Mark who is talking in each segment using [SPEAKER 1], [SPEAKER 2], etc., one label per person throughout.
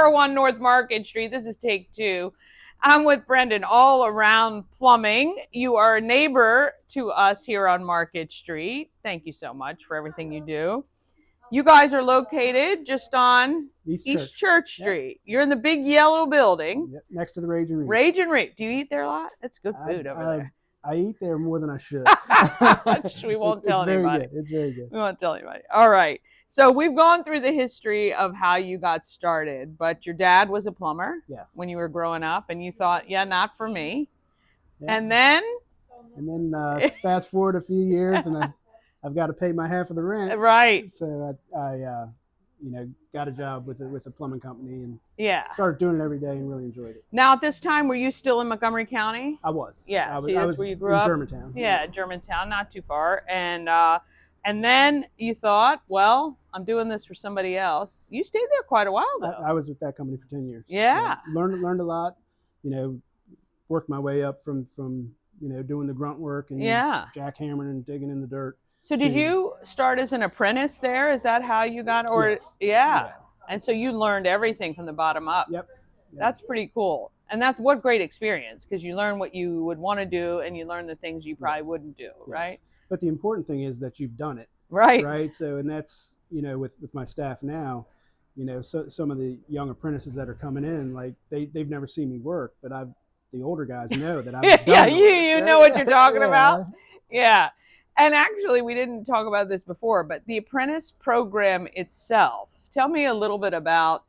[SPEAKER 1] 401 North Market Street. This is take 2. I'm with Brendan, All Around Plumbing. You are a neighbor to us here on Market Street. Thank you so much for everything you do. You guys are located just on East Church Street. Yep. You're in the big yellow building.
[SPEAKER 2] Yep, next to the Rage and Reef.
[SPEAKER 1] Rage and Reef. Do you eat there a lot? It's good food over there.
[SPEAKER 2] I eat there more than I should.
[SPEAKER 1] We won't tell anybody.
[SPEAKER 2] It's very good.
[SPEAKER 1] We won't tell anybody. All right. So we've gone through the history of how you got started, but your dad was a plumber.
[SPEAKER 2] Yes.
[SPEAKER 1] When you were growing up, and you thought, yeah, not for me.
[SPEAKER 2] Yeah.
[SPEAKER 1] And then
[SPEAKER 2] fast forward a few years, and I've got to pay my half of the rent.
[SPEAKER 1] Right.
[SPEAKER 2] So I got a job with a plumbing company and started doing it every day and really enjoyed it.
[SPEAKER 1] Now, at this time, were you still in Montgomery County?
[SPEAKER 2] I was.
[SPEAKER 1] Yeah,
[SPEAKER 2] I was
[SPEAKER 1] where you grew up.
[SPEAKER 2] Germantown.
[SPEAKER 1] Yeah, Germantown, not too far. And then you thought, well, I'm doing this for somebody else. You stayed there quite a while, though.
[SPEAKER 2] I was with that company for 10 years.
[SPEAKER 1] Yeah.
[SPEAKER 2] Learned a lot. Worked my way up from doing the grunt work and jackhammering and digging in the dirt.
[SPEAKER 1] So did you start as an apprentice there? Is that how you got? Or
[SPEAKER 2] yes.
[SPEAKER 1] Yeah. And so you learned everything from the bottom up.
[SPEAKER 2] Yep.
[SPEAKER 1] That's pretty cool. And that's what great experience, because you learn what you would want to do and you learn the things you probably wouldn't do, right?
[SPEAKER 2] But the important thing is that you've done it.
[SPEAKER 1] Right.
[SPEAKER 2] Right. So, and that's, with my staff now, so some of the young apprentices that are coming in, like they've never seen me work, but the older guys know that I've done it.
[SPEAKER 1] You know what you're talking about. Yeah. And actually, we didn't talk about this before, but the apprentice program itself, tell me a little bit about,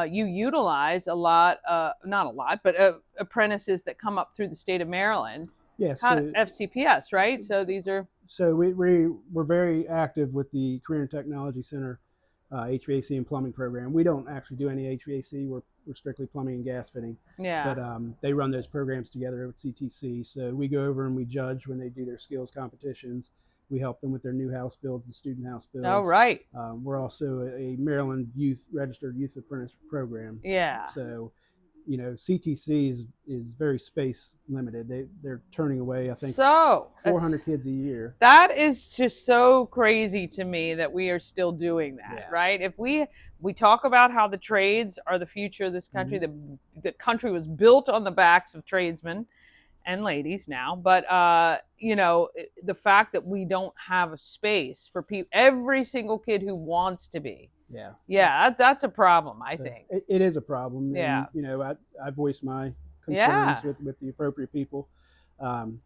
[SPEAKER 1] you utilize a lot, not a lot, but apprentices that come up through the state of Maryland.
[SPEAKER 2] Yes.
[SPEAKER 1] FCPS, right? So these are...
[SPEAKER 2] So we're very active with the Career and Technology Center HVAC and plumbing program. We don't actually do any HVAC. We're strictly plumbing and gas fitting.
[SPEAKER 1] Yeah.
[SPEAKER 2] But they run those programs together with CTC. So we go over and we judge when they do their skills competitions. We help them with their new house builds and student house builds.
[SPEAKER 1] Oh, right.
[SPEAKER 2] We're also a Maryland registered youth apprentice program.
[SPEAKER 1] Yeah.
[SPEAKER 2] So, CTC is very space limited. They're turning away, I think, 400 kids a year.
[SPEAKER 1] That is just so crazy to me that we are still doing that, right? If we talk about how the trades are the future of this country, the country was built on the backs of tradesmen and ladies now, but the fact that we don't have a space for every single kid who wants to be. Yeah, that's a problem, I think.
[SPEAKER 2] It is a problem.
[SPEAKER 1] Yeah.
[SPEAKER 2] And, I voiced my concerns with the appropriate people. And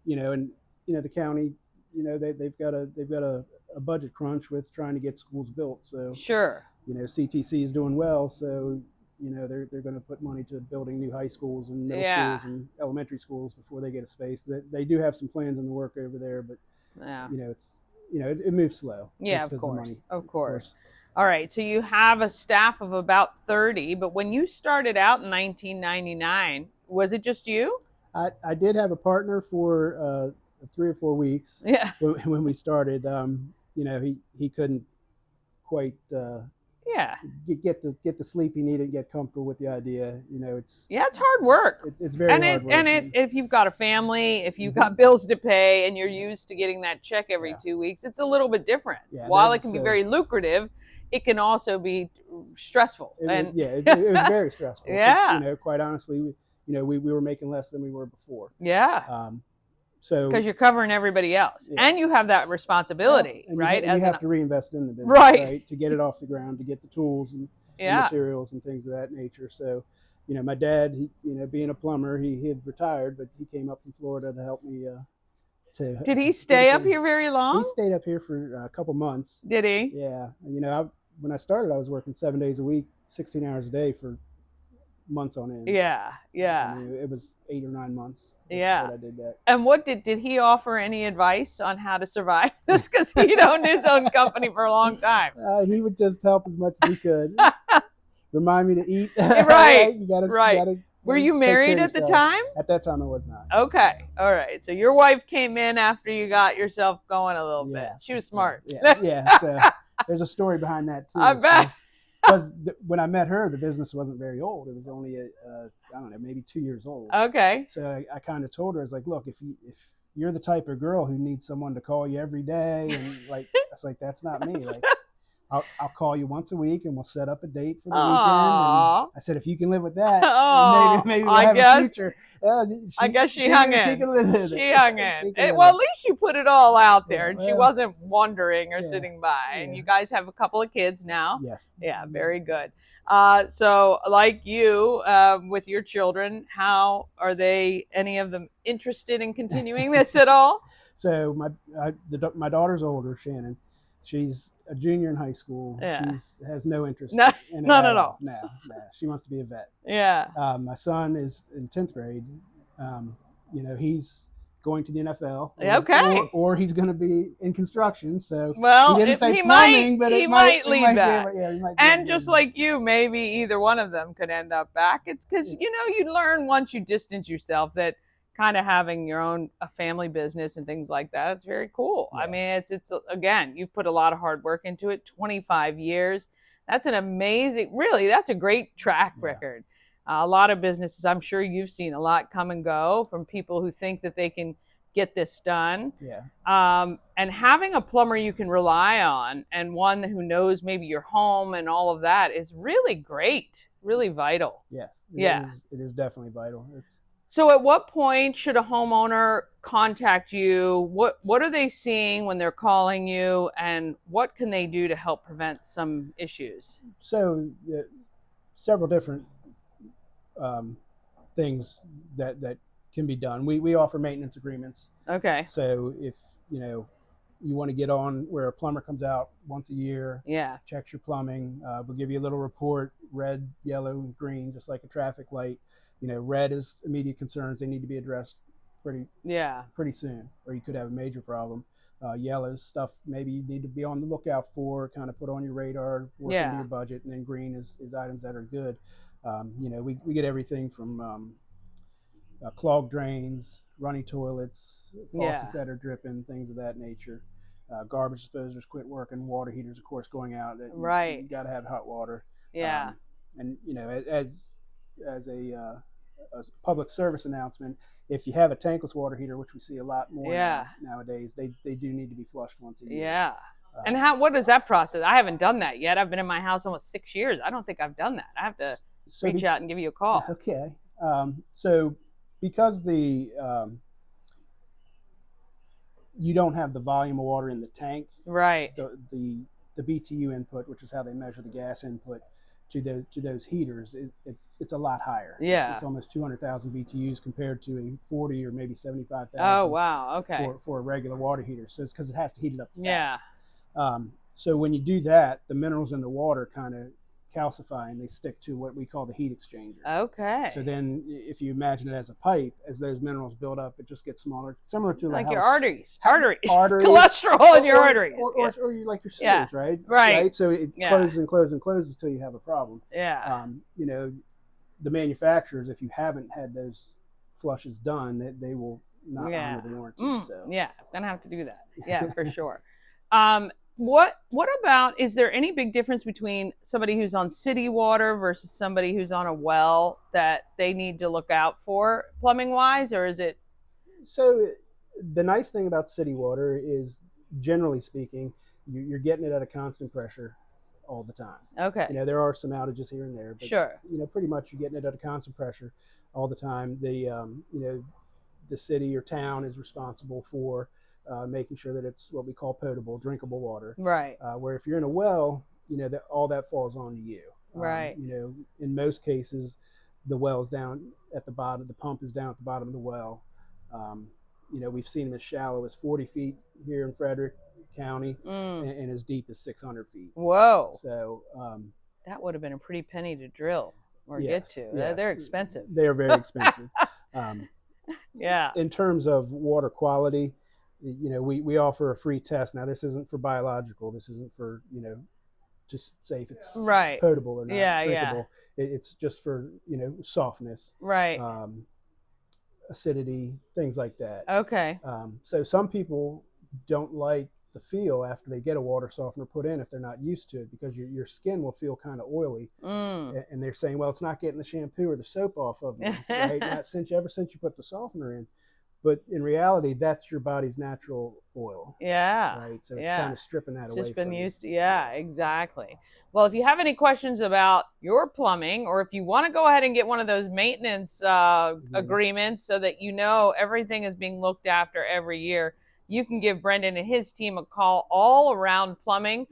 [SPEAKER 2] the county, they've got a budget crunch with trying to get schools built. So
[SPEAKER 1] sure.
[SPEAKER 2] CTC is doing well, so they're going to put money to building new high schools and middle schools and elementary schools before they get a space. They do have some plans in the work over there, but it moves slow.
[SPEAKER 1] Yeah, of course. All right, so you have a staff of about 30, but when you started out in 1999, was it just you?
[SPEAKER 2] I did have a partner for 3 or 4 weeks.
[SPEAKER 1] Yeah.
[SPEAKER 2] When we started, he couldn't quite get the sleep he needed, get comfortable with the idea. It's
[SPEAKER 1] hard work.
[SPEAKER 2] It's very hard work.
[SPEAKER 1] And if you've got a family, if you've got bills to pay, and you're used to getting that check every 2 weeks, it's a little bit different.
[SPEAKER 2] Yeah,
[SPEAKER 1] while it can be very lucrative, it can also be stressful.
[SPEAKER 2] It was very stressful.
[SPEAKER 1] Yeah.
[SPEAKER 2] Quite honestly, we were making less than we were before.
[SPEAKER 1] Yeah.
[SPEAKER 2] So
[SPEAKER 1] because you're covering everybody else, and you have that responsibility, right?
[SPEAKER 2] You have to reinvest in the business,
[SPEAKER 1] right?
[SPEAKER 2] To get it off the ground, to get the tools and materials and things of that nature. So, my dad, being a plumber, he had retired, but he came up from Florida to help me.
[SPEAKER 1] Did he stay up here very long?
[SPEAKER 2] He stayed up here for a couple months.
[SPEAKER 1] Did he?
[SPEAKER 2] Yeah. When I started, I was working 7 days a week, 16 hours a day for months on end.
[SPEAKER 1] Yeah.
[SPEAKER 2] It was 8 or 9 months.
[SPEAKER 1] Yeah.
[SPEAKER 2] That I did that.
[SPEAKER 1] And what did he offer any advice on how to survive this? Because he'd owned his own company for a long time.
[SPEAKER 2] He would just help as much as he could. Remind me to eat.
[SPEAKER 1] Right.
[SPEAKER 2] You gotta
[SPEAKER 1] Were you married at the time?
[SPEAKER 2] At that time, I was not.
[SPEAKER 1] Okay. All right. So your wife came in after you got yourself going a little bit. She was smart.
[SPEAKER 2] Yeah. So there's a story behind that too.
[SPEAKER 1] I bet.
[SPEAKER 2] Because when I met her, the business wasn't very old. It was only, I don't know, maybe 2 years old.
[SPEAKER 1] Okay.
[SPEAKER 2] So I kind of told her, I was like, look, if you're the type of girl who needs someone to call you every day, and it's like, that's not me. I'll call you once a week and we'll set up a date for the
[SPEAKER 1] Aww.
[SPEAKER 2] weekend. And I said, if you can live with that, maybe we'll have a future.
[SPEAKER 1] I guess she hung in.
[SPEAKER 2] She can live with it.
[SPEAKER 1] She hung in. Well, at least you put it all out there, and she wasn't wondering or sitting by. And you guys have a couple of kids now.
[SPEAKER 2] Yes.
[SPEAKER 1] Yeah, very good. So, like you, with your children, how are they? Any of them interested in continuing this at all?
[SPEAKER 2] So my daughter's older, Shannon. She's a junior in high school.
[SPEAKER 1] Yeah.
[SPEAKER 2] She has no interest in it
[SPEAKER 1] none at all.
[SPEAKER 2] No. She wants to be a vet.
[SPEAKER 1] Yeah.
[SPEAKER 2] My son is in 10th grade. He's going to the NFL.
[SPEAKER 1] Okay.
[SPEAKER 2] Or he's going to be in construction. So
[SPEAKER 1] well,
[SPEAKER 2] he didn't say plumbing, but
[SPEAKER 1] he might leave that.
[SPEAKER 2] He might
[SPEAKER 1] and just like you, maybe either one of them could end up back. It's because you learn once you distance yourself that kind of having your own family business and things like that, it's very cool. Yeah. I mean, it's again, you've put a lot of hard work into it. 25 years. That's an amazing, really, that's a great track record. A lot of businesses, I'm sure you've seen a lot come and go from people who think that they can get this done.
[SPEAKER 2] Yeah.
[SPEAKER 1] And having a plumber you can rely on and one who knows maybe your home and all of that is really great, really vital.
[SPEAKER 2] Yes. It is definitely vital.
[SPEAKER 1] So at what point should a homeowner contact you? What are they seeing when they're calling you, and what can they do to help prevent some issues?
[SPEAKER 2] So several different things that can be done. We offer maintenance agreements.
[SPEAKER 1] Okay.
[SPEAKER 2] So if you want to get on where a plumber comes out once a year, checks your plumbing, we'll give you a little report, red, yellow, and green, just like a traffic light. Red is immediate concerns. They need to be addressed pretty soon, or you could have a major problem. Yellow stuff maybe you need to be on the lookout for, kind of put on your radar, work into your budget. And then green is items that are good. We get everything from clogged drains, running toilets, faucets that are dripping, things of that nature. Garbage disposers quit working, water heaters, of course, going out.
[SPEAKER 1] Right.
[SPEAKER 2] You got to have hot water.
[SPEAKER 1] Yeah.
[SPEAKER 2] And as a public service announcement, if you have a tankless water heater, which we see a lot more nowadays, they do need to be flushed once a year.
[SPEAKER 1] Yeah. And what is that process? I haven't done that yet. I've been in my house almost 6 years. I don't think I've done that. I have to reach out and give you a call.
[SPEAKER 2] Okay. So because you don't have the volume of water in the tank,
[SPEAKER 1] right?
[SPEAKER 2] The BTU input, which is how they measure the gas input to those heaters, it's a lot higher.
[SPEAKER 1] Yeah.
[SPEAKER 2] It's almost 200,000 BTUs compared to a 40 or maybe 75,000.
[SPEAKER 1] Oh wow. Okay.
[SPEAKER 2] For a regular water heater, so it's because it has to heat it up fast.
[SPEAKER 1] Yeah.
[SPEAKER 2] So when you do that, the minerals in the water kind of calcify and they stick to what we call the heat exchanger.
[SPEAKER 1] Okay.
[SPEAKER 2] So then if you imagine it as a pipe, as those minerals build up, it just gets smaller, similar to
[SPEAKER 1] like your arteries, cholesterol in your arteries.
[SPEAKER 2] Or you like your sewers, right?
[SPEAKER 1] Right.
[SPEAKER 2] So it closes and closes and closes until you have a problem.
[SPEAKER 1] Yeah.
[SPEAKER 2] The manufacturers, if you haven't had those flushes done, they will not honor the warranty.
[SPEAKER 1] Yeah, I'm gonna have to do that. Yeah, for sure. What about, is there any big difference between somebody who's on city water versus somebody who's on a well that they need to look out for plumbing wise, or is it?
[SPEAKER 2] So the nice thing about city water is, generally speaking, you're getting it at a constant pressure all the time.
[SPEAKER 1] Okay.
[SPEAKER 2] There are some outages here and there, but
[SPEAKER 1] sure.
[SPEAKER 2] Pretty much you're getting it at a constant pressure all the time. The city or town is responsible for making sure that it's what we call potable, drinkable water.
[SPEAKER 1] Right.
[SPEAKER 2] Where if you're in a well, that all that falls onto you.
[SPEAKER 1] Right.
[SPEAKER 2] In most cases, the well's down at the bottom. The pump is down at the bottom of the well. We've seen them as shallow as 40 feet here in Frederick County, and as deep as 600 feet.
[SPEAKER 1] Whoa.
[SPEAKER 2] So
[SPEAKER 1] that would have been a pretty penny to drill or get to.
[SPEAKER 2] Yes.
[SPEAKER 1] They're expensive.
[SPEAKER 2] They're very expensive.
[SPEAKER 1] Yeah.
[SPEAKER 2] In terms of water quality, we offer a free test. Now, this isn't for biological. This isn't for, just say if it's potable or not drinkable. It's just for, softness.
[SPEAKER 1] Right.
[SPEAKER 2] Acidity, things like that.
[SPEAKER 1] Okay.
[SPEAKER 2] So some people don't like the feel after they get a water softener put in if they're not used to it, because your skin will feel kind of oily. And they're saying, well, it's not getting the shampoo or the soap off of me, right? Not since you put the softener in. But in reality, that's your body's natural oil.
[SPEAKER 1] Yeah.
[SPEAKER 2] Right. So it's kind of stripping that away.
[SPEAKER 1] It's just been used to. Yeah, exactly. Well, if you have any questions about your plumbing, or if you want to go ahead and get one of those maintenance agreements so that you know everything is being looked after every year, you can give Brendan and his team a call. All Around Plumbing.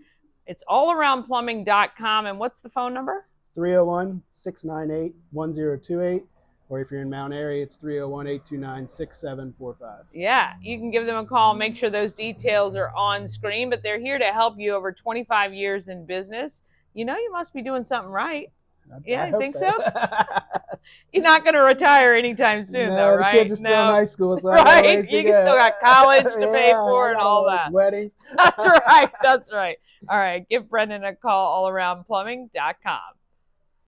[SPEAKER 1] It's allaroundplumbing.com. And what's the phone number?
[SPEAKER 2] 301-698-1028. Or if you're in Mount Airy, it's 301-829-6745.
[SPEAKER 1] Yeah, you can give them a call. Make sure those details are on screen, but they're here to help you over 25 years in business. You know, you must be doing something right.
[SPEAKER 2] I
[SPEAKER 1] you think so?
[SPEAKER 2] You're
[SPEAKER 1] not going to retire anytime soon, though, right?
[SPEAKER 2] The kids are still in high school, so
[SPEAKER 1] right? You still got college to pay for and all that.
[SPEAKER 2] Weddings.
[SPEAKER 1] That's right. That's right. All right. Give Brendan a call, allaroundplumbing.com.